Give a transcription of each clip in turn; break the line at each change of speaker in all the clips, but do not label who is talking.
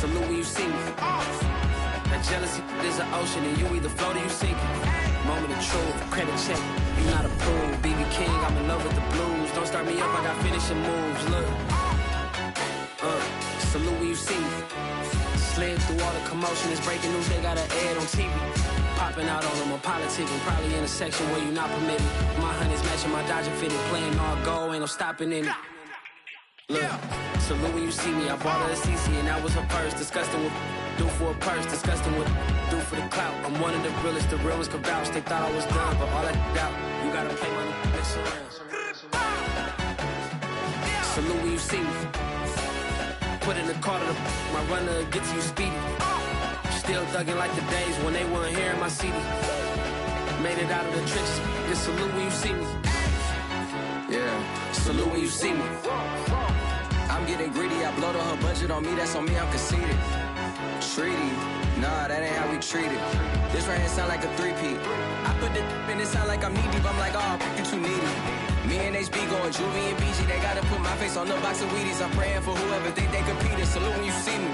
salute when you see me. That jealousy is an ocean, and you either float or you sink it. Moment of truth, credit check, you not approved. BB King, I'm in love with the blues. Don't start me up, I got finishing moves. Look, salute when you see me. Slid through all the commotion, it's breaking news, they got an ad on TV. Popping out on them, I'm politicking, probably in a section where you not permitted. My honey's matching my Dodger fitted, playing all goal, ain't no stopping in it. Look, salute when you see me, I bought her a CC and that was her purse. Disgusting with do for a purse, disgusting with do for the clout. I'm one of the realest, the real ones can vouch. They thought I was done, but all I doubt, you gotta play my next around. Salute when you see me. Put in the car to my runner, get to you speedy. Still thugging like the days when they weren't here in my CD. Made it out of the trenches, just salute when you see me. Yeah, salute when you see me. I'm getting greedy, I blowed on her budget on me, that's on me, I'm conceited. Treaty, nah, that ain't how we treat it. This right here sound like a three-peat. I put the in it sound like I'm knee-deep, I'm like, oh, you too needy. Me and HB going Juvie and BG, they gotta put my face on the box of Wheaties. I'm praying for whoever think they competed. Salute when you see me.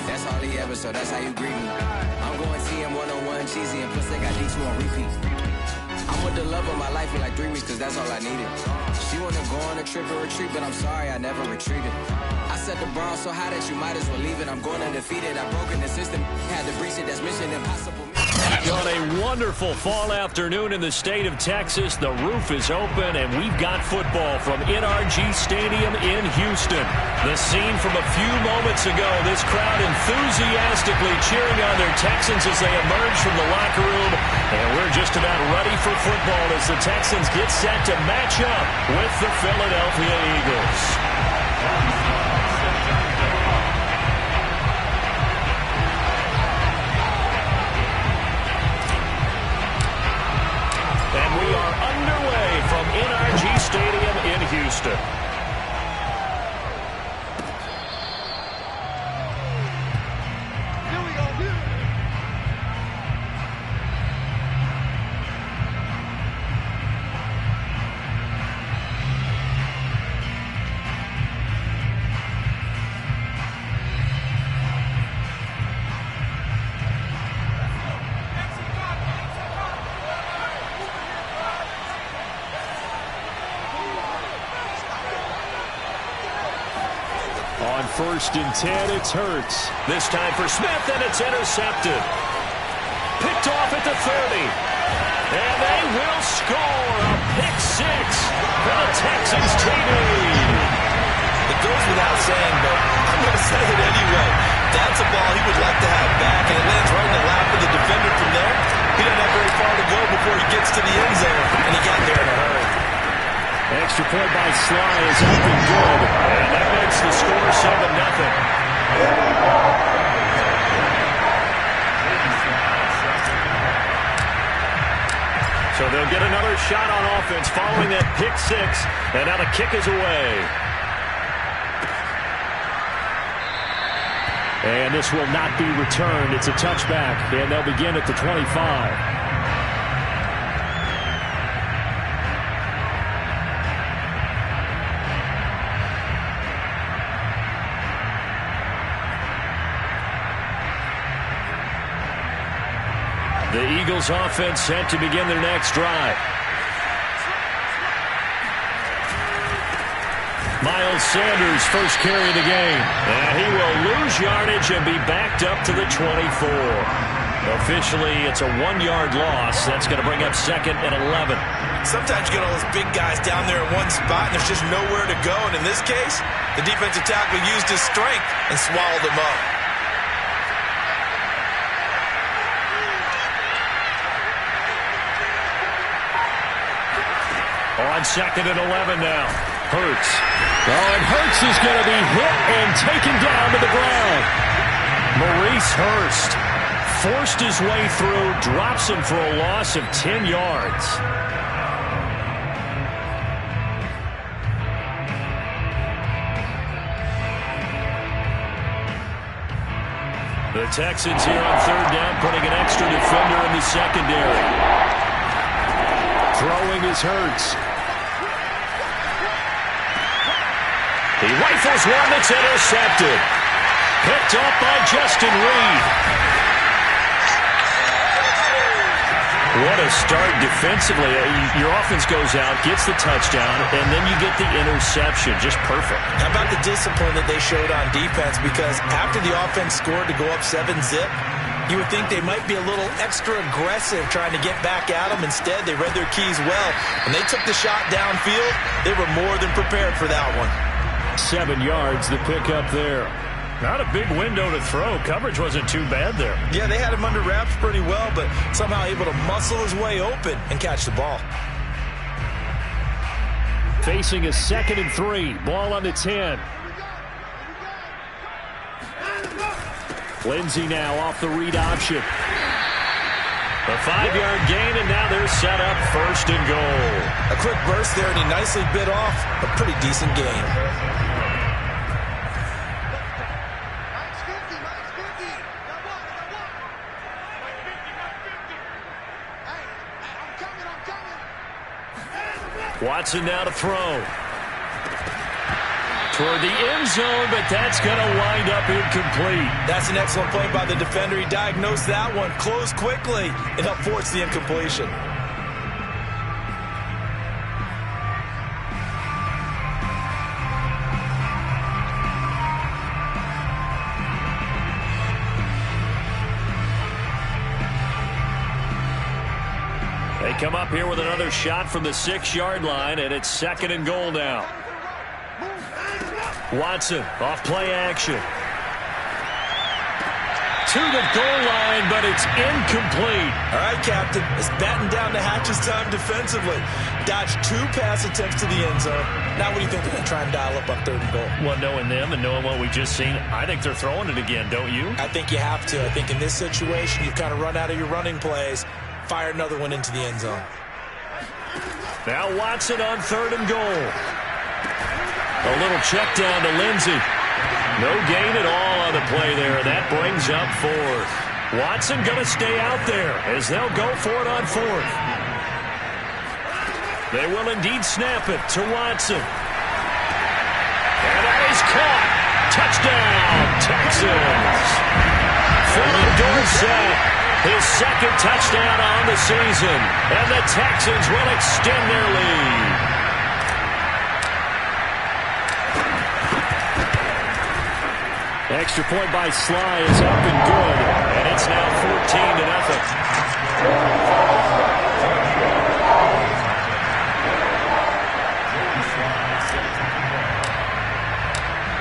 That's all he ever, so that's how you greet me. I'm going TM 101 cheesy, and plus they got D2 on repeat. I'm with the love of my life for like 3 weeks, cause that's all I needed. She wanna go on a trip or retreat, but I'm sorry, I never retreated. I set the bar so high that you might as well leave it. I'm going undefeated, I've broken the system. Had to breach it, that's mission impossible.
On a wonderful fall afternoon in the state of Texas, the roof is open, and we've got football from NRG Stadium in Houston. The scene from a few moments ago, this crowd enthusiastically cheering on their Texans as they emerge from the locker room. And we're just about ready for football as the Texans get set to match up with the Philadelphia Eagles. And we are underway from NRG Stadium in Houston.
Here we go.
On 1st and 10, it's Hurts. This time for Smith, and it's intercepted. Picked off at the 30. And they will score a pick six for the Texans TD.
It goes without saying, but I'm going to say it anyway. That's a ball he would like to have back, and it lands right in the lap of the defender from there. He doesn't have very far to go before he gets to the end zone, and he got there in a hurry.
Extra point by Sly is up and good. And that makes the score 7-0. So they'll get another shot on offense following that pick six. And now the kick is away. And this will not be returned. It's a touchback. And they'll begin at the 25. The Eagles offense set to begin their next drive. Miles Sanders first carry of the game. And he will lose yardage and be backed up to the 24. Officially, it's a 1-yard loss. That's going to bring up 2nd and 11.
Sometimes you get all those big guys down there in one spot, and there's just nowhere to go. And in this case, the defensive tackle used his strength and swallowed him up.
On 2nd and 11 now. Hurts. Oh, and Hurts is going to be hit and taken down to the ground. Maurice Hurst forced his way through, drops him for a loss of 10 yards. The Texans here on 3rd down, putting an extra defender in the secondary. Throwing is Hurts. He rifles one that's intercepted. Picked picked off by Justin Reed. What a start defensively. Your offense goes out, gets the touchdown, and then you get the interception. Just perfect.
How about the discipline that they showed on defense? Because after the offense scored to go up 7-zip, you would think they might be a little extra aggressive trying to get back at them. Instead, they read their keys well. When they took the shot downfield, they were more than prepared for that one.
7 yards, the pickup there. Not a big window to throw. Coverage wasn't too bad there.
Yeah, they had him under wraps pretty well, but somehow able to muscle his way open and catch the ball.
Facing a 2nd and 3. Ball on the 10. Lindsey now off the read option. A 5-yard gain, and now they're set up 1st and goal.
A quick burst there, and he nicely bit off a pretty decent gain.
Watson now to throw. Toward the end zone, but that's going to wind up incomplete.
That's an excellent play by the defender. He diagnosed that one, closed quickly, and helped force the incompletion.
They come up here with another shot from the 6-yard line, and it's 2nd and goal now. Watson off play action. To the goal line, but it's incomplete.
All right, Captain. It's batten down the hatches time defensively. Dodged 2 pass attempts to the end zone. Now what do you think they're going to try and dial up on 3rd and goal?
Well, knowing them and knowing what we just seen, I think they're throwing it again, don't you?
I think you have to. I think in this situation, you've kind of run out of your running plays. Fire another one into the end zone.
Now Watson on 3rd and goal. A little check down to Lindsey. No gain at all on the play there. That brings up 4th. Watson going to stay out there as they'll go for it on 4th. They will indeed snap it to Watson. And that is caught. Touchdown, Texans. Philip Dorsett, his 2nd touchdown on the season. And the Texans will extend their lead. Extra point by Sly is up and good, and it's now 14-0.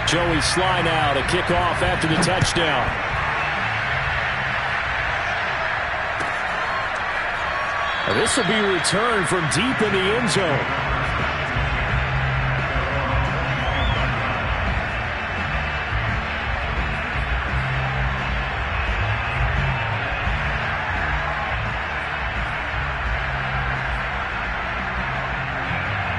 Joey Sly now to kick off after the touchdown. This will be returned from deep in the end zone.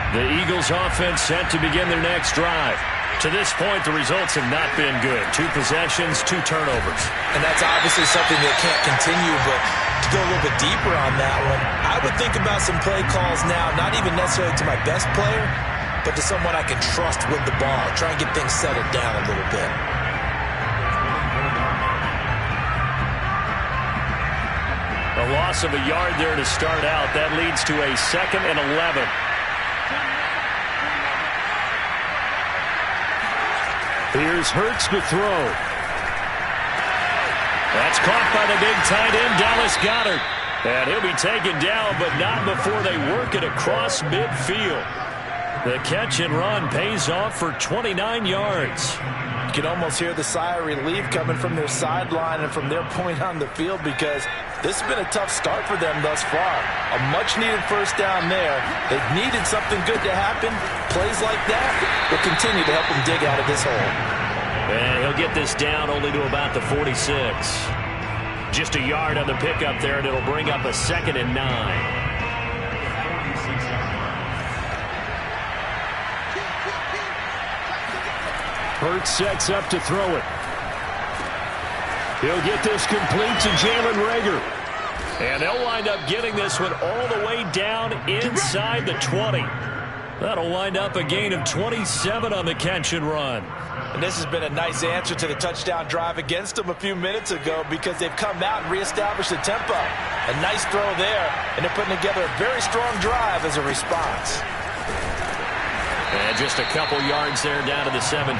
The Eagles offense set to begin their next drive. To this point, the results have not been good. 2 possessions, 2 turnovers.
And that's obviously something that can't continue, but to go a little bit deeper on that one, I would think about some play calls now, not even necessarily to my best player, but to someone I can trust with the ball. Try and get things settled down a little bit.
A loss of a yard there to start out. That leads to a 2nd and 11. Here's Hurts to throw. That's caught by the big tight end, Dallas Goedert. And he'll be taken down, but not before they work it across midfield. The catch and run pays off for 29 yards.
You can almost hear the sigh of relief coming from their sideline and from their point on the field, because this has been a tough start for them thus far. A much-needed 1st down there. They've needed something good to happen. Plays like that will continue to help them dig out of this hole.
And he'll get this down only to about the 46. Just a yard on the pickup there, and it'll bring up a 2nd and 9. Hurts sets up to throw it. He'll get this complete to Jalen Reagor. And they'll wind up getting this one all the way down inside the 20. That'll wind up a gain of 27 on the catch and run.
And this has been a nice answer to the touchdown drive against them a few minutes ago because they've come out and reestablished the tempo. A nice throw there, and they're putting together a very strong drive as a response.
And just a couple yards there down to the 17.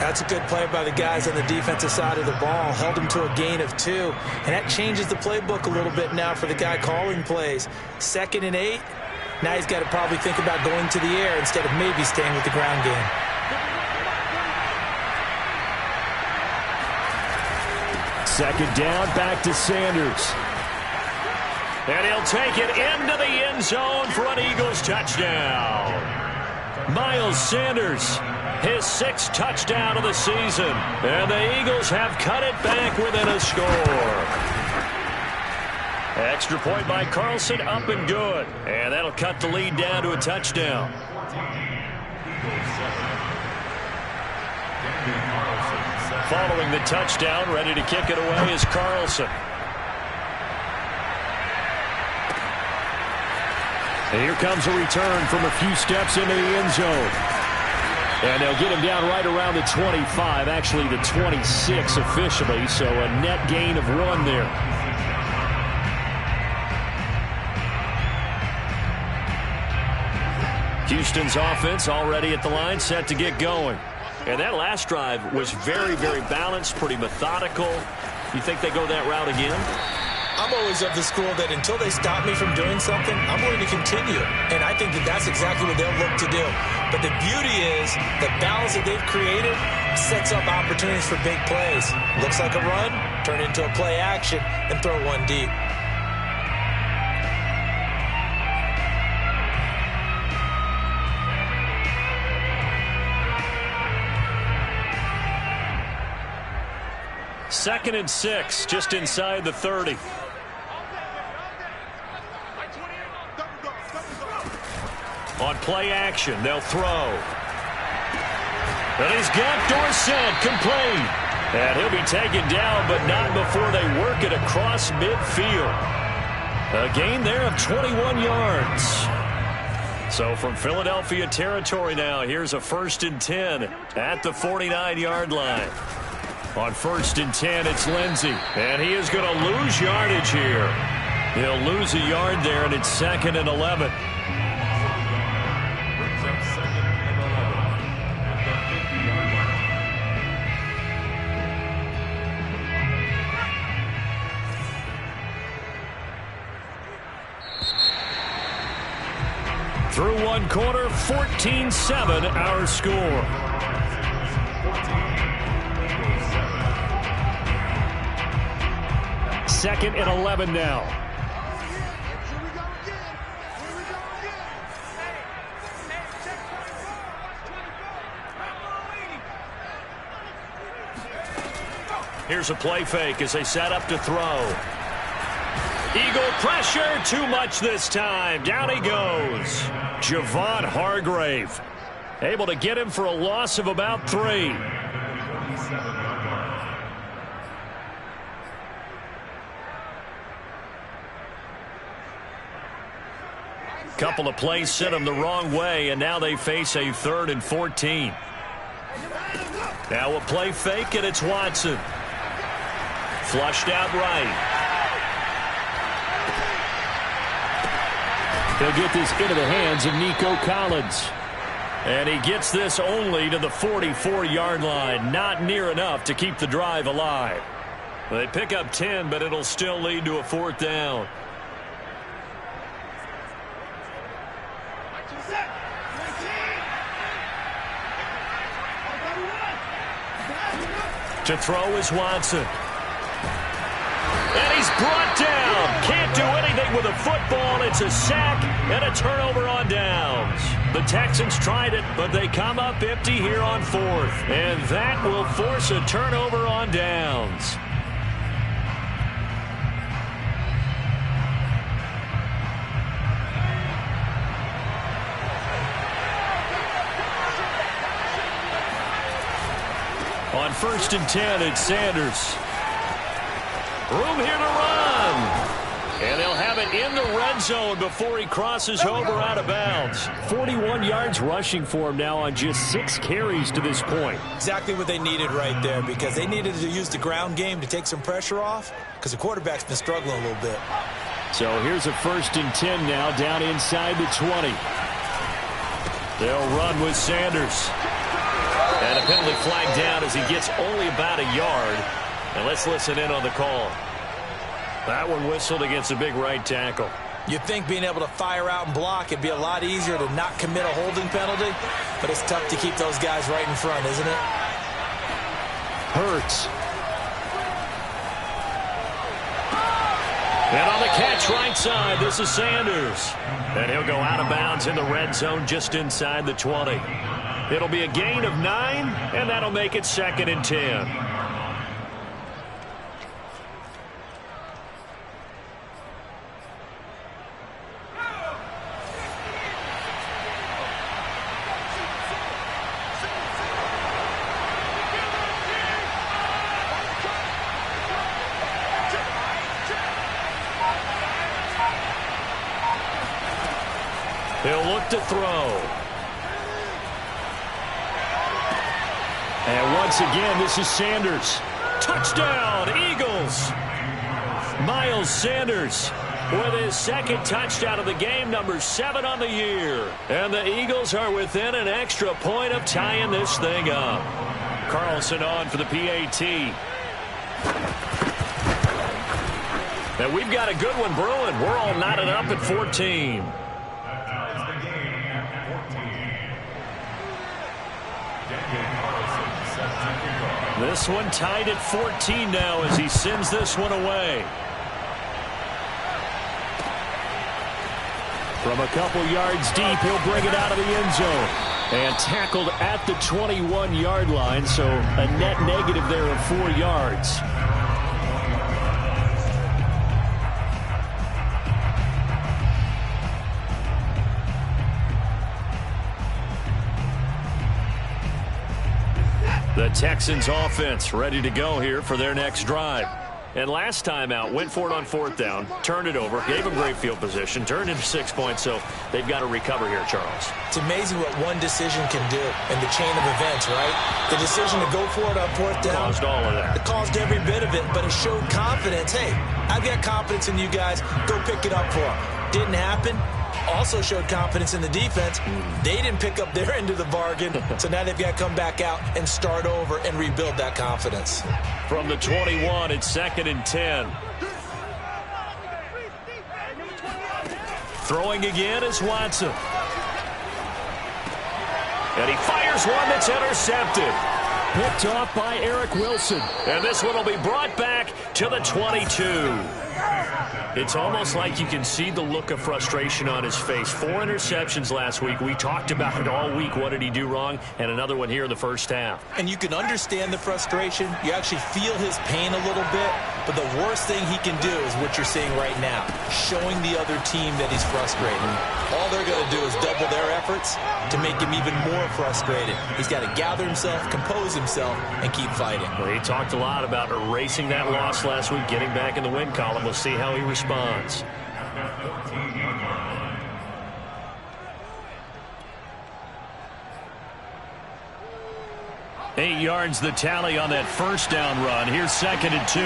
That's a good play by the guys on the defensive side of the ball. Held them to a gain of 2. And that changes the playbook a little bit now for the guy calling plays. 2nd and 8. Now he's got to probably think about going to the air instead of maybe staying with the ground game.
Second down, back to Sanders. And he'll take it into the end zone for an Eagles touchdown. Miles Sanders, his 6th touchdown of the season. And the Eagles have cut it back within a score. Extra point by Carlson, up and good. And that'll cut the lead down to a touchdown. Following the touchdown, ready to kick it away is Carlson. And here comes a return from a few steps into the end zone. And they'll get him down right around the 25, actually the 26 officially, so a net gain of 1 there. Houston's offense already at the line, set to get going. And that last drive was very, very balanced, pretty methodical. You think they go that route again?
I'm always of the school that until they stop me from doing something, I'm going to continue. And I think that that's exactly what they'll look to do. But the beauty is the balance that they've created sets up opportunities for big plays. Looks like a run, turn into a play action, and throw one deep.
Second and 6, just inside the 30. On play action, they'll throw. And he's got Dorsett complete. And he'll be taken down, but not before they work it across midfield. A gain there of 21 yards. So from Philadelphia territory now, here's a 1st and 10 at the 49-yard line. On 1st and 10, it's Lindsey. And he is going to lose yardage here. He'll lose a yard there, and it's 2nd and 11. Through one quarter, 14-7 our score. Second and 11 now. Here's a play fake as they set up to throw. Eagle pressure, too much this time. Down he goes. Javon Hargrave able to get him for a loss of about 3. Couple of plays sent them the wrong way, and now they face a 3rd and 14. Now a play fake, and it's Watson. Flushed out right. He'll get this into the hands of Nico Collins. And he gets this only to the 44-yard line. Not near enough to keep the drive alive. They pick up 10, but it'll still lead to a 4th down. To throw is Watson. And he's brought down. Can't do anything with a football. It's a sack and a turnover on downs. The Texans tried it, but they come up empty here on 4th. And that will force a turnover on downs. On 1st and 10, it's Sanders. Room here to run. And they'll have it in the red zone before he crosses over out of bounds. 41 yards rushing for him now on just 6 carries to this point.
Exactly what they needed right there, because they needed to use the ground game to take some pressure off, because the quarterback's been struggling a little bit.
So here's a 1st and 10 now down inside the 20. They'll run with Sanders. And a penalty flag down as he gets only about a yard. And let's listen in on the call. That one whistled against a big right tackle.
You'd think being able to fire out and block, it'd be a lot easier to not commit a holding penalty, but it's tough to keep those guys right in front, isn't it?
Hurts. And on the catch right side, this is Sanders. And he'll go out of bounds in the red zone just inside the 20. It'll be a gain of 9, and that'll make it 2nd and 10. He'll look to throw. And once again, this is Sanders. Touchdown, Eagles. Miles Sanders with his 2nd touchdown of the game, number 7 on the year. And the Eagles are within an extra point of tying this thing up. Carlson on for the PAT. And we've got a good one brewing. We're all knotted up at 14. This one tied at 14 now as he sends this one away. From a couple yards deep, he'll bring it out of the end zone. And tackled at the 21-yard line, so a net negative there of 4 yards. The Texans offense ready to go here for their next drive. And last time out, went for it on 4th down, turned it over, gave them great field position, turned into 6 points, so they've got to recover here, Charles.
It's amazing what one decision can do in the chain of events, right? The decision to go for it on 4th down.
Caused all of that.
It caused every bit of it, but it showed confidence. Hey, I've got confidence in you guys. Go pick it up for them. Didn't happen. Also showed confidence in the defense. They didn't pick up their end of the bargain, so now they've got to come back out and start over and rebuild that confidence.
From the 21, it's 2nd and 10. Throwing again is Watson. And he fires one that's intercepted. Picked off by Eric Wilson. And this one will be brought back to the 22. It's almost like you can see the look of frustration on his face. 4 interceptions last week. We talked about it all week. What did he do wrong? And another one here in the first half.
And you can understand the frustration. You actually feel his pain a little bit. But the worst thing he can do is what you're seeing right now, showing the other team that he's frustrated. All they're going to do is double their efforts to make him even more frustrated. He's got to gather himself, compose himself, and keep fighting.
Well, he talked a lot about erasing that loss last week, getting back in the win column. We'll see how he responds. Eight yards the tally on that first down run. Here's 2nd and 2.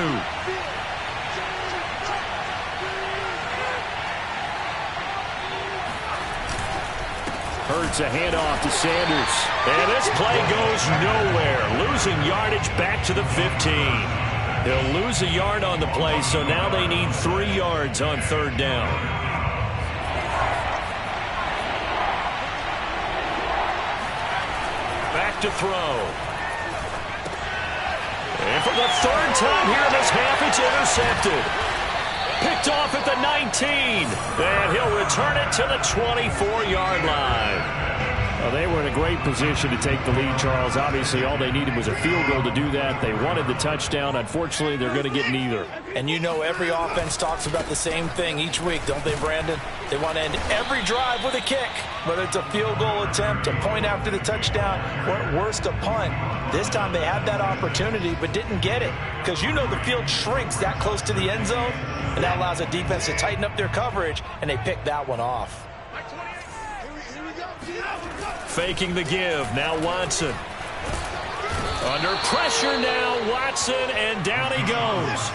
Hurts a handoff to Sanders. And this play goes nowhere. Losing yardage back to the 15. They'll lose a yard on the play, so now they need 3 yards on 3rd down. Back to throw. And for the 3rd time here in this half, it's intercepted. Picked off at the 19. And he'll return it to the 24-yard line. Well, they were in a great position to take the lead, Charles. Obviously, all they needed was a field goal to do that. They wanted the touchdown. Unfortunately, they're going to get neither.
And you know every offense talks about the same thing each week, don't they, Brandon? They want to end every drive with a kick, whether it's a field goal attempt, a point after the touchdown, or at worst, a punt. This time they had that opportunity but didn't get it because you know the field shrinks that close to the end zone, and that allows a defense to tighten up their coverage, and they picked that one off.
Faking the give. Now Watson. Under pressure now, Watson, and down he goes.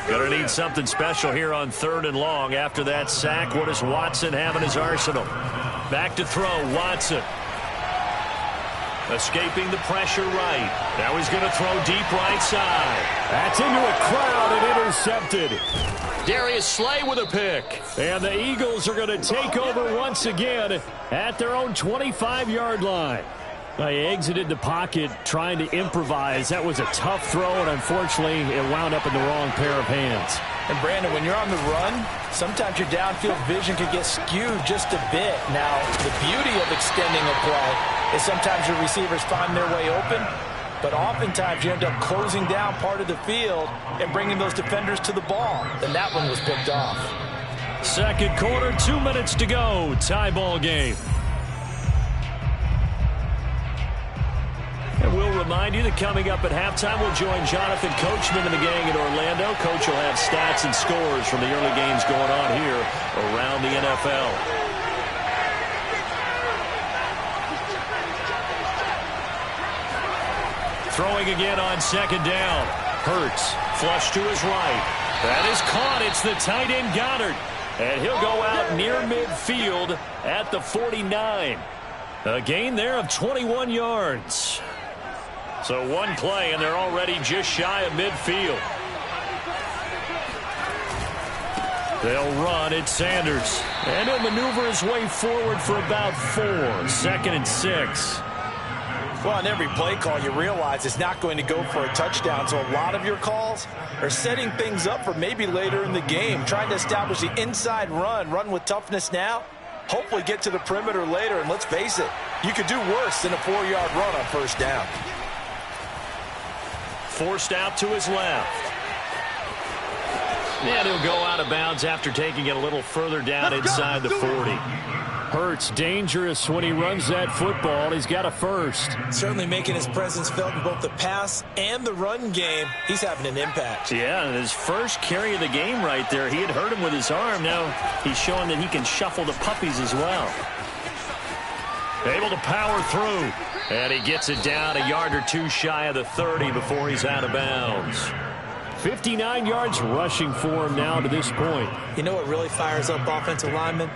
Going to need something special here on 3rd and long. After that sack, what does Watson have in his arsenal? Back to throw, Watson. Escaping the pressure right. Now he's going to throw deep right side. That's into a crowd and intercepted. Darius Slay with a pick. And the Eagles are going to take over once again at their own 25-yard line. They exited the pocket trying to improvise. That was a tough throw, and unfortunately, it wound up in the wrong pair of hands.
And, Brandon, when you're on the run, sometimes your downfield vision can get skewed just a bit. Now, the beauty of extending a play is sometimes your receivers find their way open, but oftentimes you end up closing down part of the field and bringing those defenders to the ball. And that one was picked off.
Second quarter, 2 minutes to go. Tie ball game. And we'll remind you that coming up at halftime, we'll join Jonathan Coachman and the gang in Orlando. Coach will have stats and scores from the early games going on here around the NFL. Throwing again on second down. Hurts, flush to his right. That is caught. It's the tight end Goddard. And he'll go out near midfield at the 49. A gain there of 21 yards. So one play, and they're already just shy of midfield. They'll run at Sanders. And he'll maneuver his way forward for about 4. 2nd and 6.
Well, on every play call, you realize it's not going to go for a touchdown. So a lot of your calls are setting things up for maybe later in the game, trying to establish the inside run with toughness now, hopefully get to the perimeter later. And let's face it, you could do worse than a 4-yard run on first down.
Forced out to his left. And he'll go out of bounds after taking it a little further down inside the 40. Hurts dangerous when he runs that football. He's got a first.
Certainly making his presence felt in both the pass and the run game. He's having an impact.
Yeah, and his first carry of the game right there, he had hurt him with his arm. Now he's showing that he can shuffle the puppies as well. Able to power through. And he gets it down a yard or 2 shy of the 30 before he's out of bounds. 59 yards rushing for him now to this point.
You know what really fires up offensive linemen?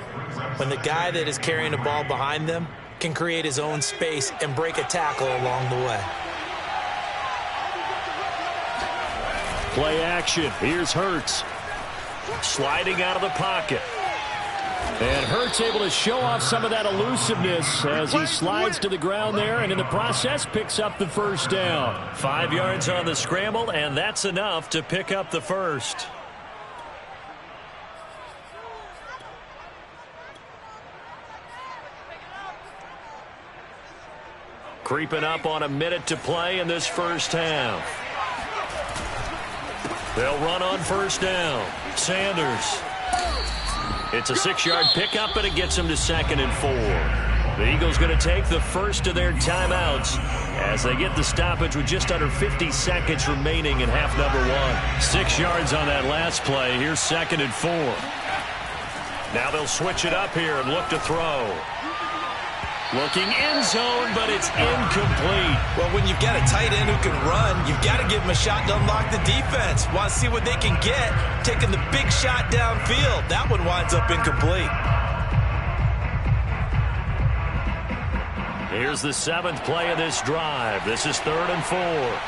When the guy that is carrying the ball behind them can create his own space and break a tackle along the way.
Play action. Here's Hurts. Sliding out of the pocket. And Hurts able to show off some of that elusiveness as he slides to the ground there, and in the process picks up the first down. 5 yards on the scramble, and that's enough to pick up the first. Creeping up on a minute to play in this first half. They'll run on first down. Sanders. It's a 6-yard pickup, and it gets him to 2nd and 4. The Eagles going to take the first of their timeouts as they get the stoppage with just under 50 seconds remaining in half number 1. 6 yards on that last play. Here's 2nd and 4. Now they'll switch it up here and look to throw. Looking end zone, but it's incomplete.
Well, when you've got a tight end who can run, you've got to give him a shot to unlock the defense. Want to see what they can get, taking the big shot downfield. That one winds up incomplete.
Here's the 7th play of this drive. This is 3rd and 4.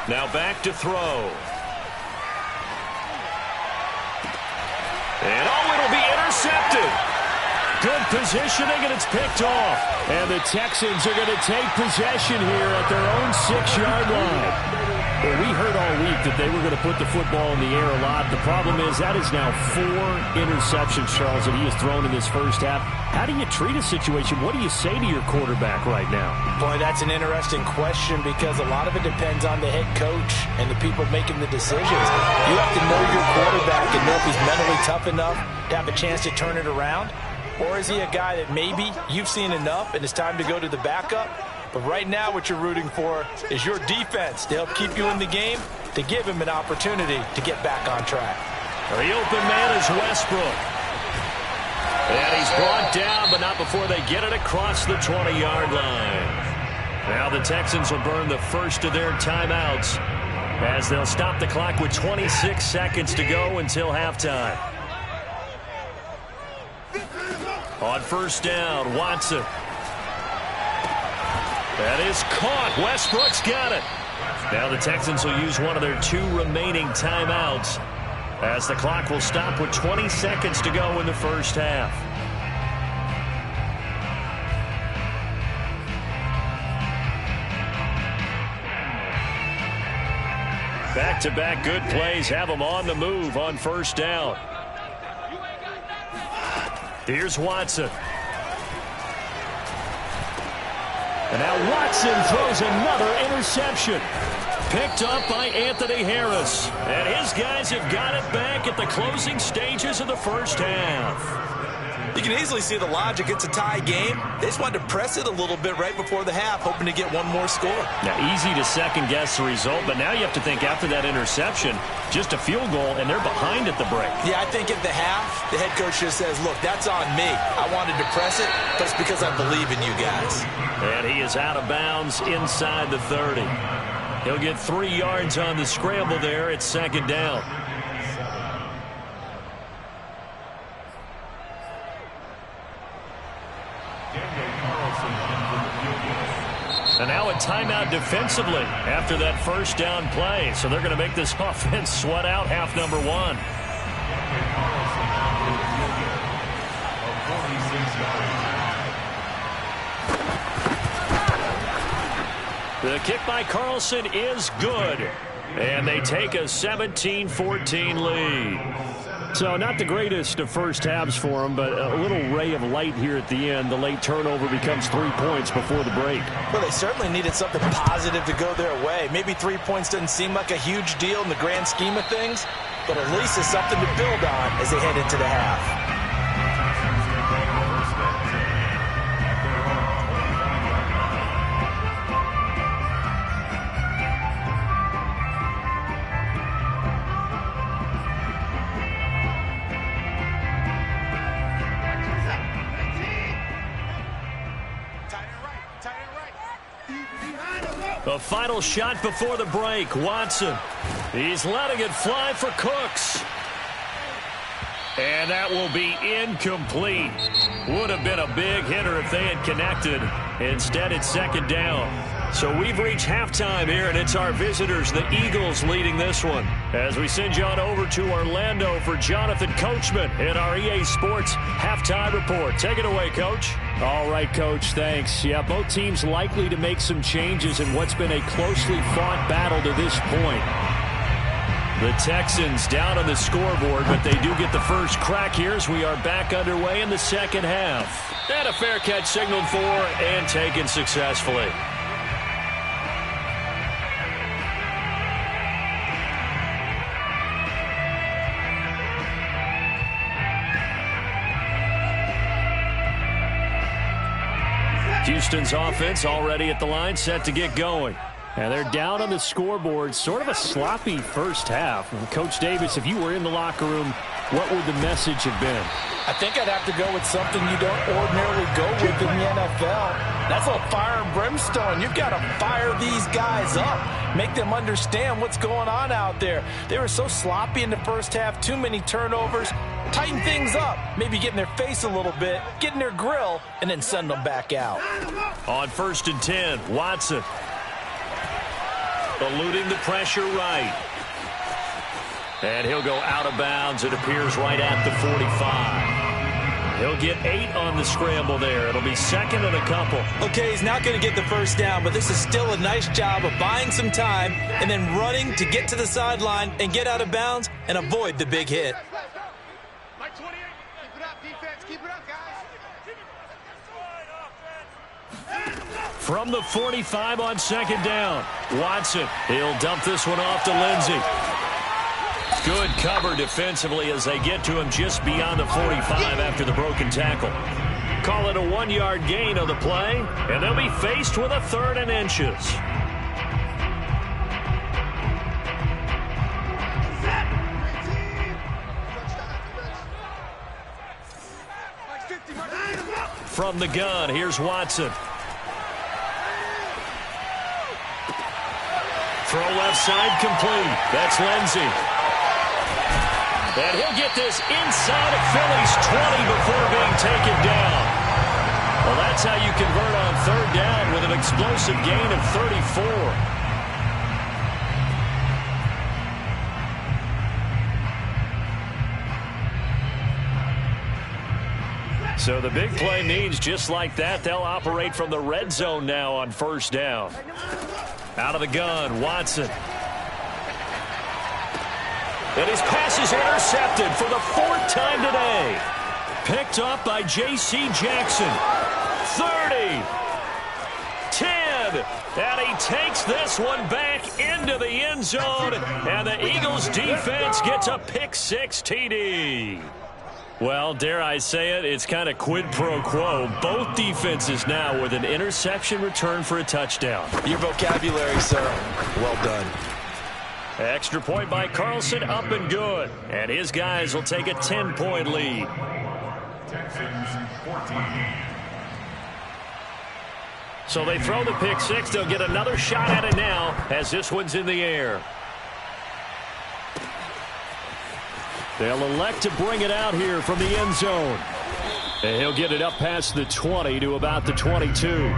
Now back to throw. And it'll be intercepted. Good positioning, and it's picked off. And the Texans are going to take possession here at their own 6-yard line. Well, we heard all week that they were going to put the football in the air a lot. The problem is that is now 4 interceptions, Charles, that he has thrown in this first half. How do you treat a situation? What do you say to your quarterback right now?
Boy, that's an interesting question because a lot of it depends on the head coach and the people making the decisions. You have to know your quarterback and know if he's mentally tough enough to have a chance to turn it around. Or is he a guy that maybe you've seen enough and it's time to go to the backup? But right now what you're rooting for is your defense to help keep you in the game, to give him an opportunity to get back on track.
The open man is Westbrook. And he's brought down, but not before they get it across the 20-yard line. Now the Texans will burn the first of their timeouts as they'll stop the clock with 26 seconds to go until halftime. On first down, Watson. That is caught. Westbrook's got it. Now the Texans will use one of their 2 remaining timeouts as the clock will stop with 20 seconds to go in the first half. Back-to-back good plays have them on the move on first down. Here's Watson. And now Watson throws another interception. Picked up by Anthony Harris. And his guys have got it back at the closing stages of the first half.
You can easily see the logic. It's a tie game. They just wanted to press it a little bit right before the half, hoping to get one more score.
Now, easy to second-guess the result, but now you have to think after that interception, just a field goal, and they're behind at the break.
Yeah, I think at the half, the head coach just says, look, that's on me. I wanted to press it, but it's because I believe in you guys.
And he is out of bounds inside the 30. He'll get 3 yards on the scramble there. It's second down. And now a timeout defensively after that first down play. So they're going to make this offense sweat out half number 1. The kick by Carlson is good. And they take a 17-14 lead. So not the greatest of first halves for them, but a little ray of light here at the end. The late turnover becomes 3 points before the break.
Well, they certainly needed something positive to go their way. Maybe 3 points doesn't seem like a huge deal in the grand scheme of things, but at least it's something to build on as they head into the half.
The final shot before the break. Watson. He's letting it fly for Cooks. And that will be incomplete. Would have been a big hitter if they had connected. Instead, it's second down. So we've reached halftime here, and it's our visitors, the Eagles, leading this one. As we send you on over to Orlando for Jonathan Coachman in our EA Sports Halftime Report. Take it away, Coach. All right, Coach, thanks. Yeah, both teams likely to make some changes in what's been a closely fought battle to this point. The Texans down on the scoreboard, but they do get the first crack here as we are back underway in the second half. And a fair catch signaled for and taken successfully. Houston's offense already at the line, set to get going. And they're down on the scoreboard, sort of a sloppy first half. And Coach Davis, if you were in the locker room, what would the message have been?
I think I'd have to go with something you don't ordinarily go with in the NFL. That's a little fire and brimstone. You've got to fire these guys up. Make them understand what's going on out there. They were so sloppy in the first half, too many turnovers. Tighten things up, maybe get in their face a little bit, get in their grill, and then send them back out.
On 1st and 10, Watson. Eluding the pressure right. And he'll go out of bounds, it appears, right at the 45. He'll get 8 on the scramble there. It'll be second and a couple.
Okay, he's not going to get the first down, but this is still a nice job of buying some time and then running to get to the sideline and get out of bounds and avoid the big hit.
From the 45 on second down, Watson. He'll dump this one off to Lindsey. Good cover defensively as they get to him just beyond the 45 after the broken tackle. Call it a 1-yard gain on the play, and they'll be faced with a 3rd and inches. From the gun, here's Watson. Throw left side complete. That's Lindsey. And he'll get this inside of Philly's 20 before being taken down. Well, that's how you convert on 3rd down with an explosive gain of 34. So the big play means just like that, they'll operate from the red zone now on 1st down. Out of the gun, Watson. And his pass is intercepted for the 4th time today. Picked up by J.C. Jackson. 30. 10. And he takes this one back into the end zone. And the Eagles defense gets a pick-6 TD. Well, dare I say it, it's kind of quid pro quo. Both defenses now with an interception return for a touchdown.
Your vocabulary, sir. Well done.
Extra point by Carlson, up and good. And his guys will take a 10-point lead.
Texans 14.
So they throw the pick-6. They'll get another shot at it now as this one's in the air. They'll elect to bring it out here from the end zone. And he'll get it up past the 20 to about the 22.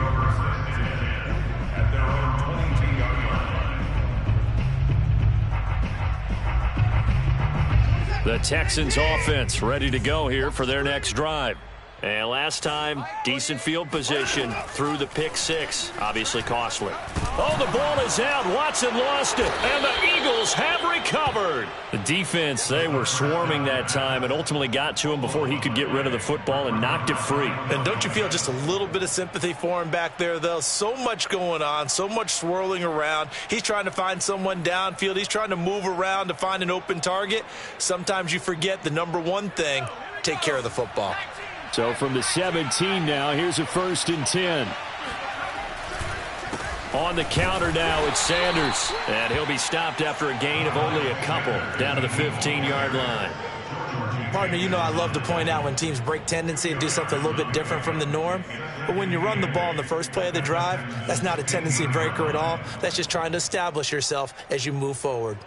The Texans offense ready to go here for their next drive. And last time, decent field position through the pick-6. Obviously costly. Oh, the ball is out. Watson lost it. And the Eagles have recovered. The defense, they were swarming that time and ultimately got to him before he could get rid of the football and knocked it free.
And don't you feel just a little bit of sympathy for him back there, though? So much going on, so much swirling around. He's trying to find someone downfield. He's trying to move around to find an open target. Sometimes you forget the number one thing, take care of the football.
So from the 17 now, here's a 1st and 10. On the counter now, it's Sanders. And he'll be stopped after a gain of only a couple down to the 15-yard line.
Partner, you know I love to point out when teams break tendency and do something a little bit different from the norm. But when you run the ball in the first play of the drive, that's not a tendency breaker at all. That's just trying to establish yourself as you move forward.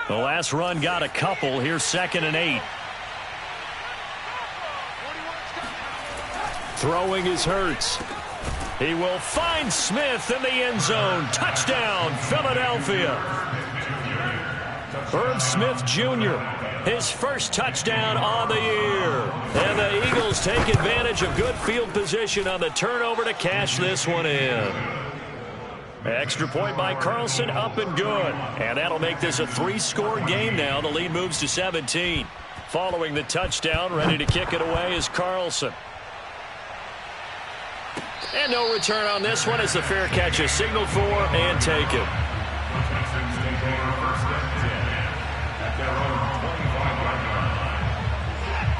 The last run got a couple. Here's 2nd and 8. Throwing is Hurts. He will find Smith in the end zone. Touchdown, Philadelphia. Irv Smith Jr., his first touchdown on the year. And the Eagles take advantage of good field position on the turnover to cash this one in. Extra point by Carlson, up and good. And that'll make this a 3-score game now. The lead moves to 17. Following the touchdown, ready to kick it away is Carlson. And no return on this one as the fair catch is signaled for and taken.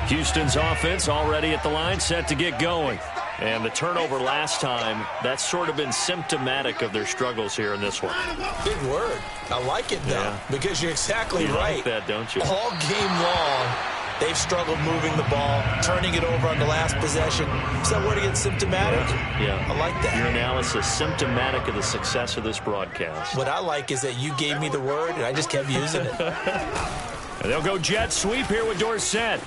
Houston's offense already at the line, set to get going. And the turnover last time, that's sort of been symptomatic of their struggles here in this one.
Big word. I like it, though, because you're exactly right.
Like that, don't you?
All game long, they've struggled moving the ball, turning it over on the last possession. Is that word again, symptomatic?
Yeah.
I like that.
Your analysis, symptomatic of the success of this broadcast.
What I like is that you gave me the word, and I just kept using it.
And they'll go jet sweep here with Dorsett.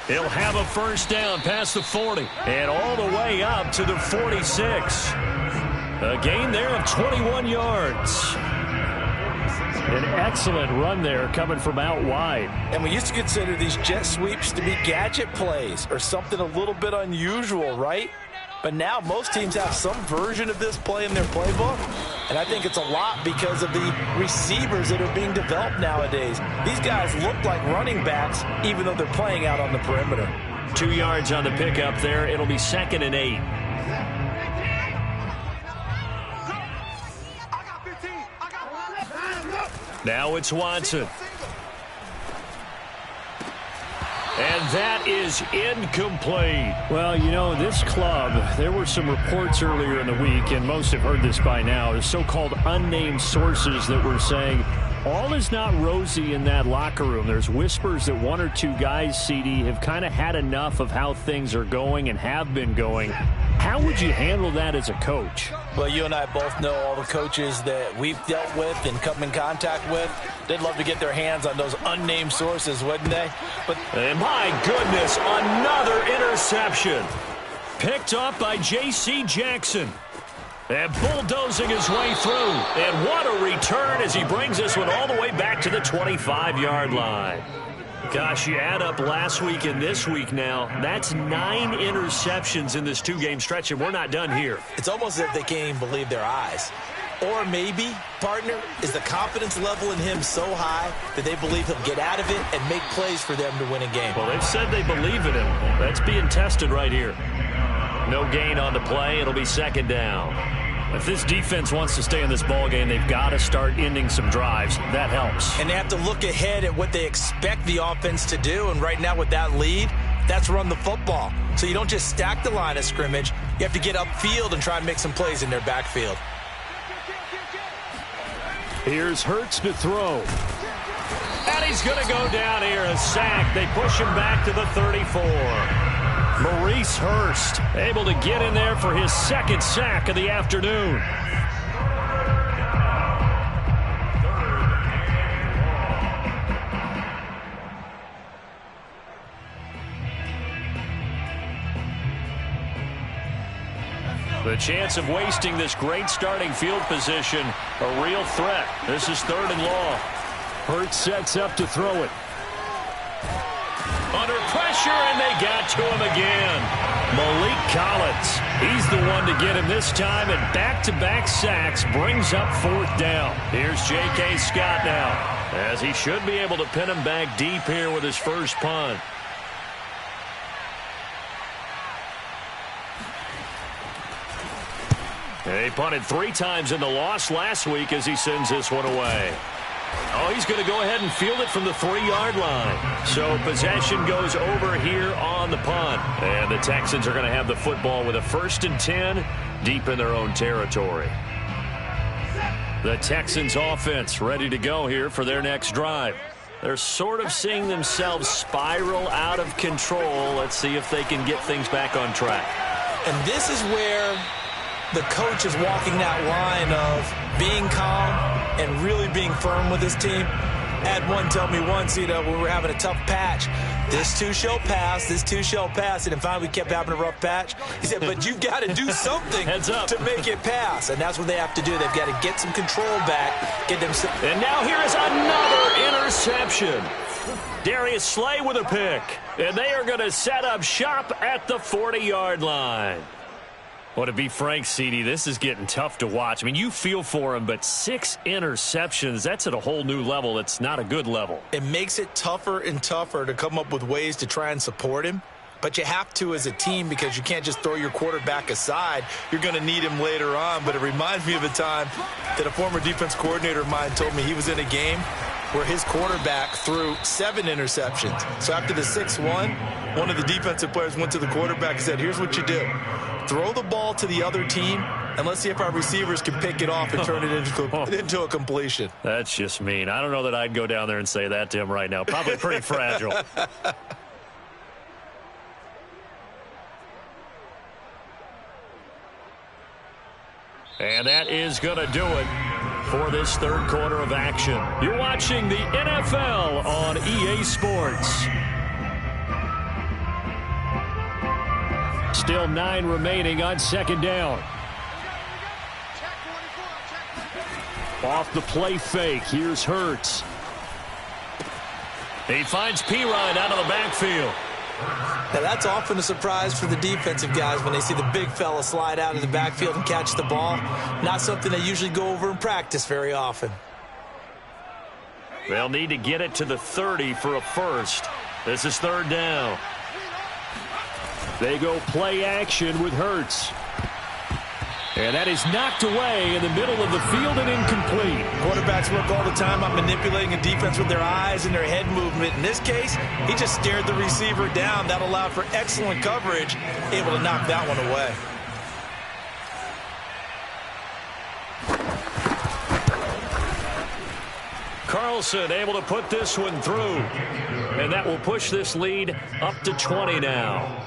He'll have a 1st down past the 40 and all the way up to the 46. A gain there of 21 yards. An excellent run there coming from out wide.
And we used to consider these jet sweeps to be gadget plays or something a little bit unusual, right? But now most teams have some version of this play in their playbook. And I think it's a lot because of the receivers that are being developed nowadays. These guys look like running backs even though they're playing out on the perimeter.
2 yards on the pickup there. It'll be 2nd and 8. Now it's Watson. And that is incomplete. Well, you know, this club, there were some reports earlier in the week, and most have heard this by now, the so-called unnamed sources that were saying all is not rosy in that locker room. There's whispers that 1 or 2 guys, CD, have kind of had enough of how things are going and have been going. How would you handle that as a coach?
Well, you and I both know all the coaches that we've dealt with and come in contact with. They'd love to get their hands on those unnamed sources, wouldn't they?
And my goodness, another interception. Picked up by J.C. Jackson. And bulldozing his way through. And what a return as he brings this one all the way back to the 25-yard line. Gosh, you add up last week and this week now, that's 9 interceptions in this 2-game stretch, and we're not done here.
It's almost as if they can't even believe their eyes. Or maybe, partner, is the confidence level in him so high that they believe he'll get out of it and make plays for them to win a game.
Well, they've said they believe in him. That's being tested right here. No gain on the play. It'll be 2nd down. If this defense wants to stay in this ballgame, they've got to start ending some drives. That helps.
And they have to look ahead at what they expect the offense to do. And right now with that lead, that's run the football. So you don't just stack the line of scrimmage. You have to get upfield and try and make some plays in their backfield.
Here's Hurts to throw. And he's going to go down here, a sack. They push him back to the 34. Maurice Hurst able to get in there for his 2nd sack of the afternoon. The chance of wasting this great starting field position, a real threat. This is 3rd and long. Hurts sets up to throw it. Under pressure, and they got to him again. Malik Collins, he's the one to get him this time, and back-to-back sacks brings up 4th down. Here's J.K. Scott now, as he should be able to pin him back deep here with his first punt. He punted 3 times in the loss last week as he sends this one away. Oh, he's going to go ahead and field it from the 3-yard line. So possession goes over here on the punt. And the Texans are going to have the football with a 1st and 10 deep in their own territory. The Texans offense ready to go here for their next drive. They're sort of seeing themselves spiral out of control. Let's see if they can get things back on track.
And this is where the coach is walking that line of being calm and really being firm with his team. Had one tell me once, you know, when we were having a tough patch, this too shall pass, this too shall pass. And finally we kept having a rough patch. He said, but you've got to do something to make it pass. And that's what they have to do. They've got to get some control back, get them.
And now here is another interception. Darius Slay with a pick. And they are going to set up shop at the 40-yard line. Well, to be frank, CD, this is getting tough to watch. I mean, you feel for him, but 6 interceptions, that's at a whole new level. It's not a good level.
It makes it tougher and tougher to come up with ways to try and support him. But you have to as a team because you can't just throw your quarterback aside. You're going to need him later on. But it reminds me of a time that a former defense coordinator of mine told me he was in a game where his quarterback threw 7 interceptions. So after the 6-1, one of the defensive players went to the quarterback and said, here's what you do. Throw the ball to the other team, and let's see if our receivers can pick it off and turn it into a completion.
That's just mean. I don't know that I'd go down there and say that to him right now. Probably pretty fragile. And that is going to do it for this 3rd quarter of action. You're watching the NFL on EA Sports. Still 9 remaining on 2nd down. Off the play fake, here's Hurts. He finds Pirine out of the backfield.
Now, that's often a surprise for the defensive guys when they see the big fella slide out of the backfield and catch the ball. Not something they usually go over in practice very often.
They'll need to get it to the 30 for a first. This is third down. They go play action with Hurts. And that is knocked away in the middle of the field and incomplete.
Quarterbacks work all the time on manipulating a defense with their eyes and their head movement. In this case, he just stared the receiver down. That allowed for excellent coverage, able to knock that one away.
Carlson able to put this one through. And that will push this lead up to 20 now.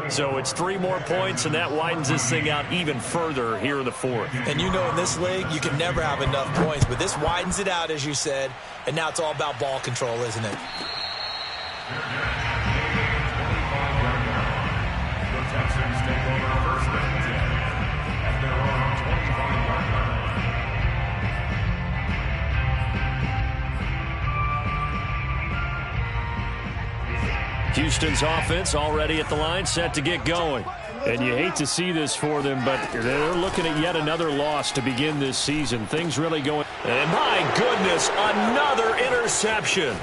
So it's 3 more points, and that widens this thing out even further here in the fourth.
And you know in this league, you can never have enough points. But this widens it out, as you said, and now it's all about ball control, isn't it?
The Texans take over first and 10 at their own 25-yard line.
Houston's offense already at the line, set to get going. And you hate to see this for them, but they're looking at yet another loss to begin this season. Things really going. And my goodness, another interception.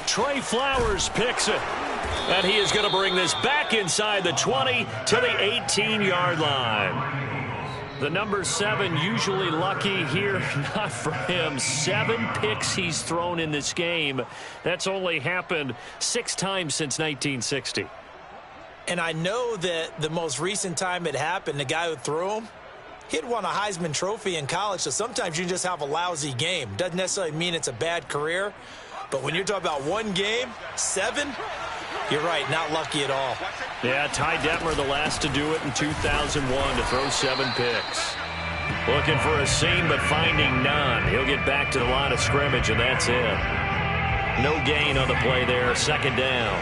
Trey Flowers picks it. And he is going to bring this back inside the 20 to the 18-yard line. The number 7 usually lucky here, not for him. 7 picks he's thrown in this game. That's only happened 6 times since 1960.
And I know that the most recent time it happened, the guy who threw him, he'd won a Heisman Trophy in college, so sometimes you just have a lousy game. Doesn't necessarily mean it's a bad career, but when you're talking about one game, 7, you're right, not lucky at all.
Yeah, Ty Detmer, the last to do it in 2001, to throw 7 picks. Looking for a seam, but finding none. He'll get back to the line of scrimmage, and that's it. No gain on the play there, second down.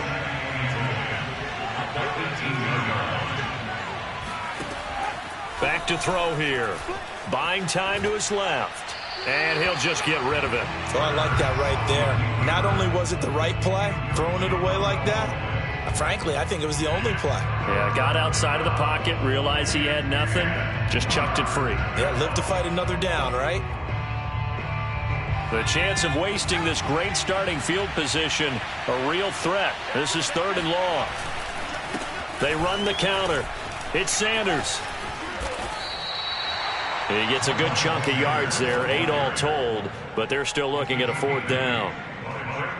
Back to throw here. Buying time to his left. And he'll just get rid of it.
So I like that right there. Not only was it the right play, throwing it away like that, frankly, I think it was the only play.
Yeah, got outside of the pocket, realized he had nothing, just chucked it free.
Yeah, live to fight another down, right?
The chance of wasting this great starting field position, a real threat. This is 3rd and long. They run the counter. It's Sanders. He gets a good chunk of yards there, 8 all told, but they're still looking at a 4th down.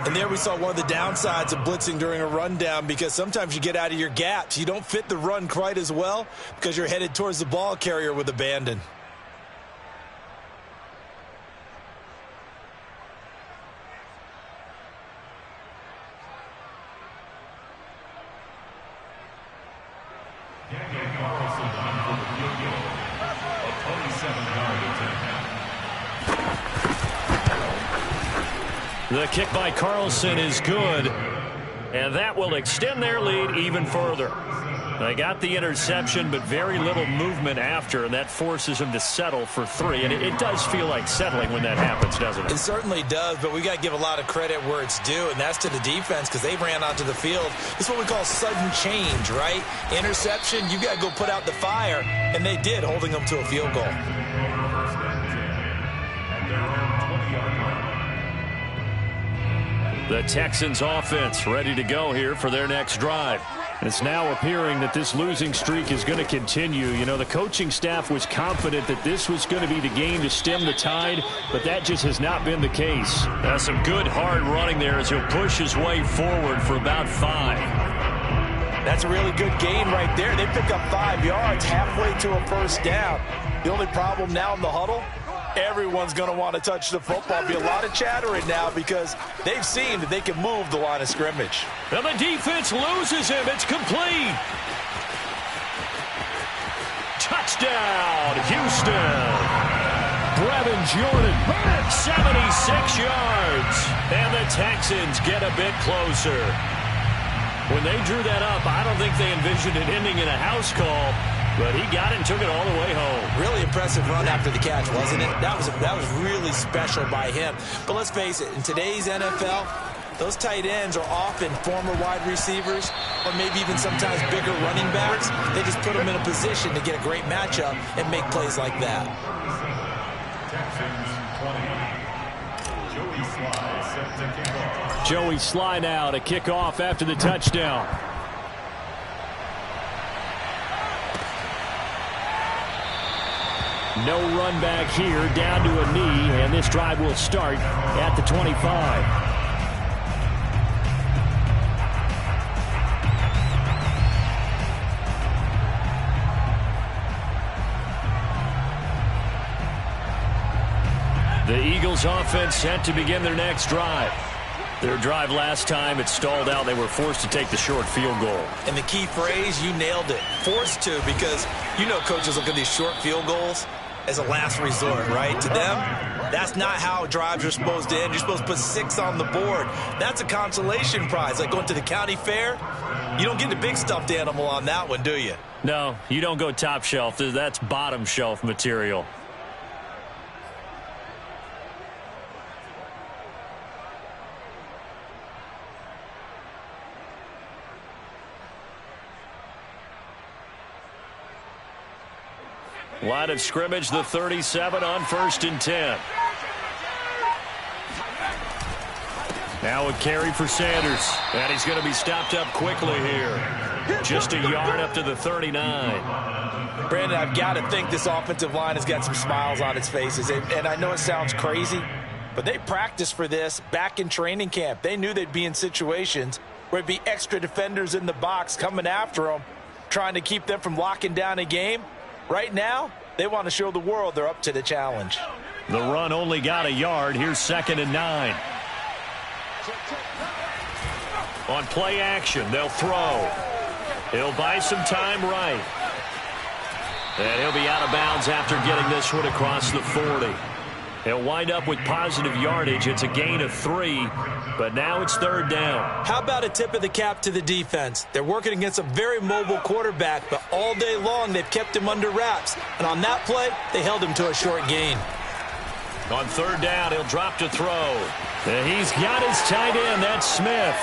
And there we saw one of the downsides of blitzing during a rundown, because sometimes you get out of your gaps. You don't fit the run quite as well because you're headed towards the ball carrier with abandon.
The kick by Carlson is good, and that will extend their lead even further. They got the interception, but very little movement after, and that forces them to settle for 3. And it does feel like settling when that happens, doesn't it?
It certainly does, but we got to give a lot of credit where it's due, and that's to the defense, because they ran onto the field. This is what we call sudden change, right? Interception, you got to go put out the fire, and they did, holding them to a field goal.
The Texans offense ready to go here for their next drive. It's now appearing that this losing streak is going to continue. You know, the coaching staff was confident that this was going to be the game to stem the tide, but that just has not been the case. Some good hard running there as he'll push his way forward for about 5.
That's a really good gain right there. They pick up 5 yards halfway to a first down. The only problem now in the huddle, everyone's going to want to touch the football. Be a lot of chattering now because they've seen that they can move the line of scrimmage.
And the defense loses him. It's complete. Touchdown, Houston. Brevin Jordan, 76 yards. And the Texans get a bit closer. When they drew that up, I don't think they envisioned it ending in a house call. but he got it and took it all the way home.
Really impressive run after the catch, wasn't it? That was really special by him. But let's face it, in today's NFL, those tight ends are often former wide receivers or maybe even sometimes bigger running backs. They just put them in a position to get a great matchup and make plays like that.
Texans 20. Joey Sly set to kick off.
Joey Sly now to kick off after the touchdown. No run back here, down to a knee, and this drive will start at the 25. The Eagles offense set to begin their next drive. Their drive last time, it stalled out. They were forced to take the short field goal.
And the key phrase, you nailed it. Forced to, because you know coaches look at these short field goals as a last resort, right? To them, that's not how drives are supposed to end. You're supposed to put 6 on the board. That's a consolation prize. Like going to the county fair, you don't get the big stuffed animal on that one, do you?
No, you don't go top shelf. That's bottom shelf material. Line of scrimmage, the 37 on 1st and 10. Now a carry for Sanders. And he's going to be stopped up quickly here. Just a yard up to the 39.
Brandon, I've got to think this offensive line has got some smiles on its faces. And I know it sounds crazy, but they practiced for this back in training camp. They knew they'd be in situations where it'd be extra defenders in the box coming after them, trying to keep them from locking down a game. Right now, they want to show the world they're up to the challenge.
The run only got a yard. Here's 2nd and 9. On play action, they'll throw. He'll buy some time right. And he'll be out of bounds after getting this one across the 40. He'll wind up with positive yardage. It's a gain of 3, but now it's 3rd down.
How about a tip of the cap to the defense? They're working against a very mobile quarterback, but all day long they've kept him under wraps. And on that play, they held him to a short gain.
On 3rd down, he'll drop to throw. And he's got his tight end. That's Smith.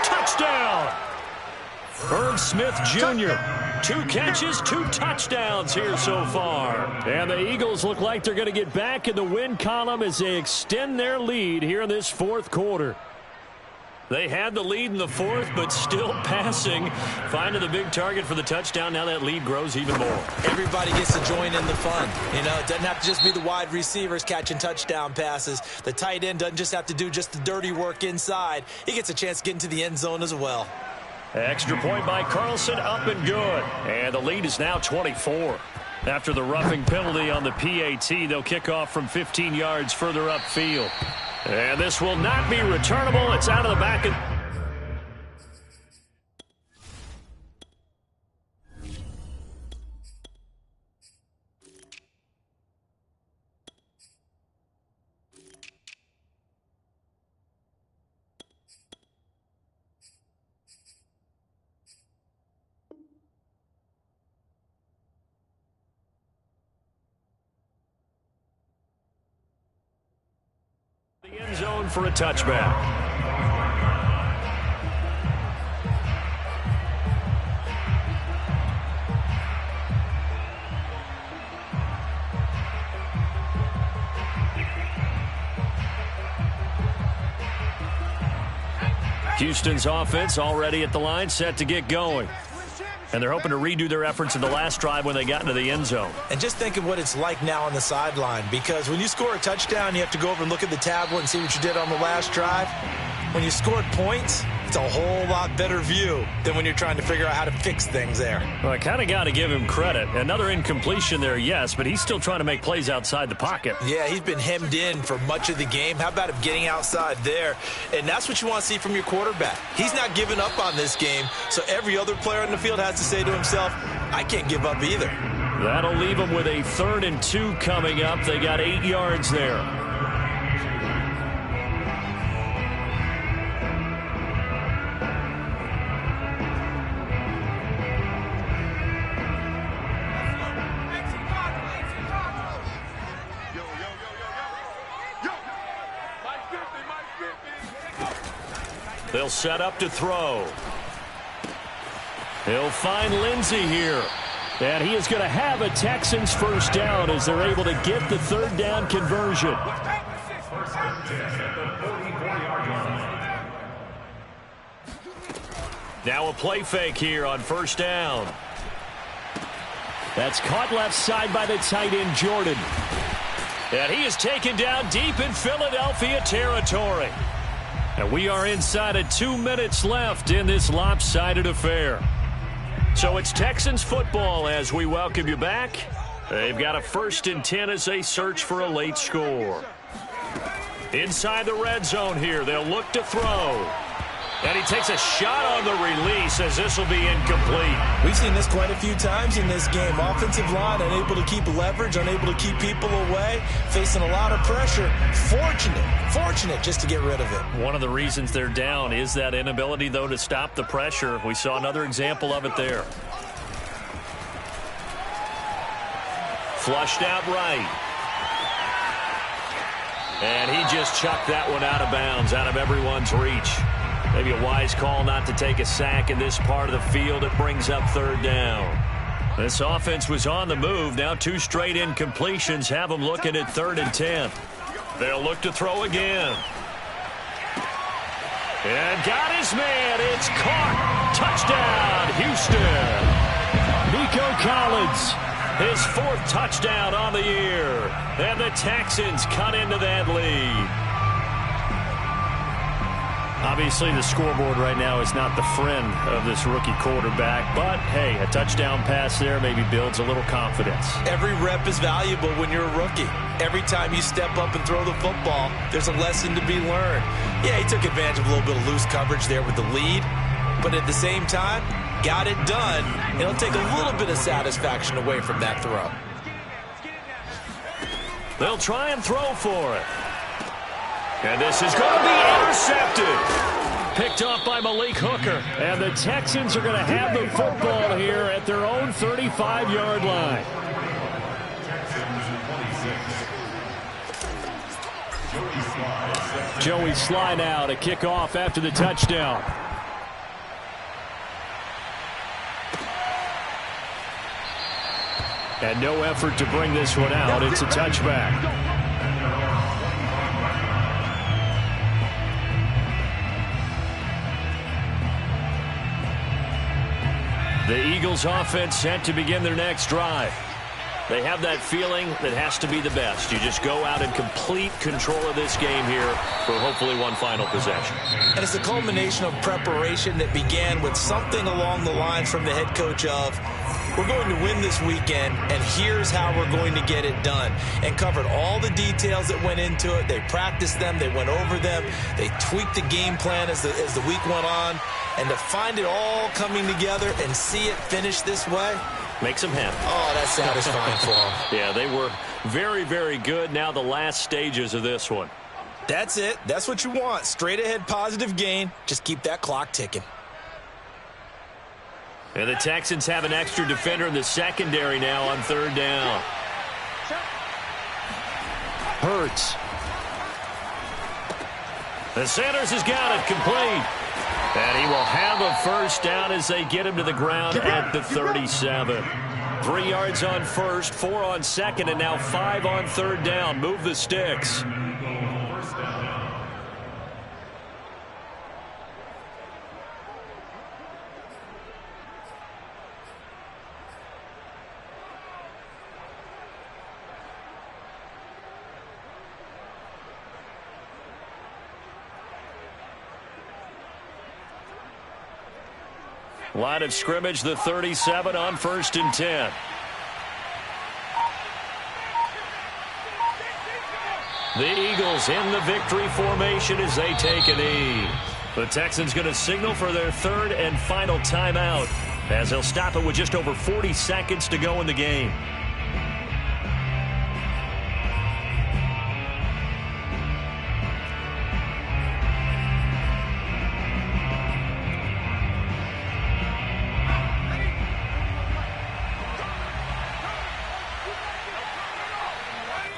Touchdown! Irv Smith Jr. 2 catches, 2 touchdowns here so far. And the Eagles look like they're going to get back in the win column as they extend their lead here in this 4th quarter. They had the lead in the 4th, but still passing. Finding the big target for the touchdown. Now that lead grows even more.
Everybody gets to join in the fun. You know, it doesn't have to just be the wide receivers catching touchdown passes. The tight end doesn't just have to do just the dirty work inside. He gets a chance to get into the end zone as well.
Extra point by Carlson, up and good. And the lead is now 24. After the roughing penalty on the PAT, they'll kick off from 15 yards further upfield. And this will not be returnable. It's out of the back. The end zone for a touchback. Houston's offense already at the line, set to get going. And they're hoping to redo their efforts in the last drive when they got into the end zone.
And just think of what it's like now on the sideline, because when you score a touchdown, you have to go over and look at the tablet and see what you did on the last drive. When you scored points, it's a whole lot better view than when you're trying to figure out how to fix things there.
Well, I kind of got to give him credit. Another incompletion there, yes, but he's still trying to make plays outside the pocket.
Yeah, he's been hemmed in for much of the game. How about him getting outside there? And that's what you want to see from your quarterback. He's not giving up on this game, so every other player on the field has to say to himself, I can't give up either.
That'll leave them with a 3rd and 2 coming up. They got 8 yards there. They'll set up to throw. He'll find Lindsey here. And he is going to have a Texans first down as they're able to get the third down conversion. Now a play fake here on first down. That's caught left side by the tight end, Jordan. And he is taken down deep in Philadelphia territory. And we are inside of 2 minutes left in this lopsided affair. So it's Texans football as we welcome you back. They've got a 1st and 10 as they search for a late score. Inside the red zone here, they'll look to throw. And he takes a shot on the release as this will be incomplete.
We've seen this quite a few times in this game. Offensive line unable to keep leverage, unable to keep people away, facing a lot of pressure. Fortunate just to get rid of it.
One of the reasons they're down is that inability, though, to stop the pressure. We saw another example of it there. Flushed out right. And he just chucked that one out of bounds, out of everyone's reach. Maybe a wise call not to take a sack in this part of the field. It brings up third down. This offense was on the move. Now 2 straight incompletions have them looking at 3rd and 10. They'll look to throw again. And got his man. It's caught. Touchdown, Houston. Nico Collins, his 4th touchdown on the year. And the Texans cut into that lead. Obviously, the scoreboard right now is not the friend of this rookie quarterback. But, hey, a touchdown pass there maybe builds a little confidence.
Every rep is valuable when you're a rookie. Every time you step up and throw the football, there's a lesson to be learned. Yeah, he took advantage of a little bit of loose coverage there with the lead. But at the same time, got it done. It'll take a little bit of satisfaction away from that throw.
They'll try and throw for it. And this is going to be intercepted. Picked off by Malik Hooker. And the Texans are going to have the football here at their own 35-yard line. Joey Sly now to kick off after the touchdown. And no effort to bring this one out. It's a touchback. The Eagles offense set to begin their next drive. They have that feeling that has to be the best. You just go out in complete control of this game here for hopefully one final possession.
And it's a culmination of preparation that began with something along the lines from the head coach of, we're going to win this weekend, and here's how we're going to get it done. And covered all the details that went into it. They practiced them. They went over them. They tweaked the game plan as the week went on. And to find it all coming together and see it finish this way,
makes them happy.
Oh, that's satisfying for them.
Yeah, they were very, very good. Now the last stages of this one.
That's it. That's what you want. Straight ahead positive gain. Just keep that clock ticking.
And the Texans have an extra defender in the secondary now on 3rd down. Hurts. The Sanders has got it complete. And he will have a first down as they get him to the ground at the 37. 3 yards on 1st, 4 on 2nd, and now 5 on 3rd down. Move the sticks. Line of scrimmage, the 37 on 1st and 10. The Eagles in the victory formation as they take a knee. The Texans going to signal for their 3rd and final timeout as they'll stop it with just over 40 seconds to go in the game.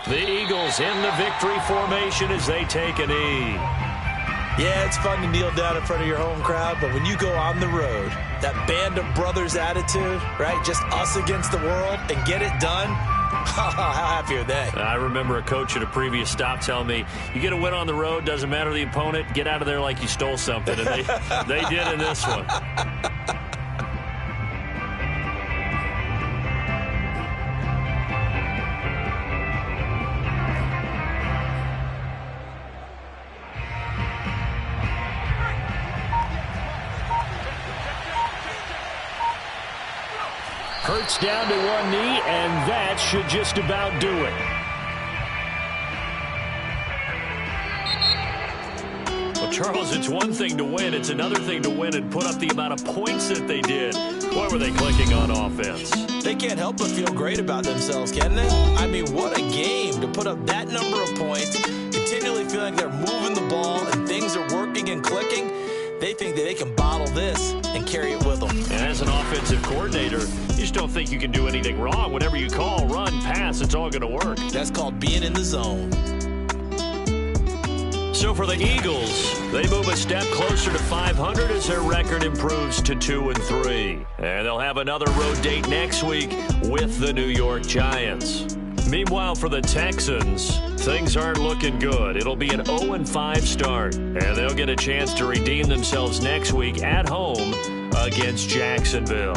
The Eagles in the victory formation as they take a knee.
Yeah, it's fun to kneel down in front of your home crowd, but when you go on the road, that band of brothers attitude, right? Just us against the world and get it done. How happy are they?
I remember a coach at a previous stop telling me, you get a win on the road, doesn't matter the opponent, get out of there like you stole something. And they did in this one. Hurts down to one knee, and that should just about do it. Well, Charles, it's one thing to win. It's another thing to win and put up the amount of points that they did. Boy, were they clicking on offense.
They can't help but feel great about themselves, can they? I mean, what a game to put up that number of points, continually feeling like they're moving the ball and things are working and clicking. They think that they can bottle this and carry it with them.
And as an offensive coordinator, you just don't think you can do anything wrong. Whatever you call, run, pass, it's all going to work.
That's called being in the zone.
So for the Eagles, they move a step closer to 500 as their record improves to 2-3. And they'll have another road date next week with the New York Giants. Meanwhile, for the Texans, things aren't looking good. It'll be an 0-5 start, and they'll get a chance to redeem themselves next week at home against Jacksonville.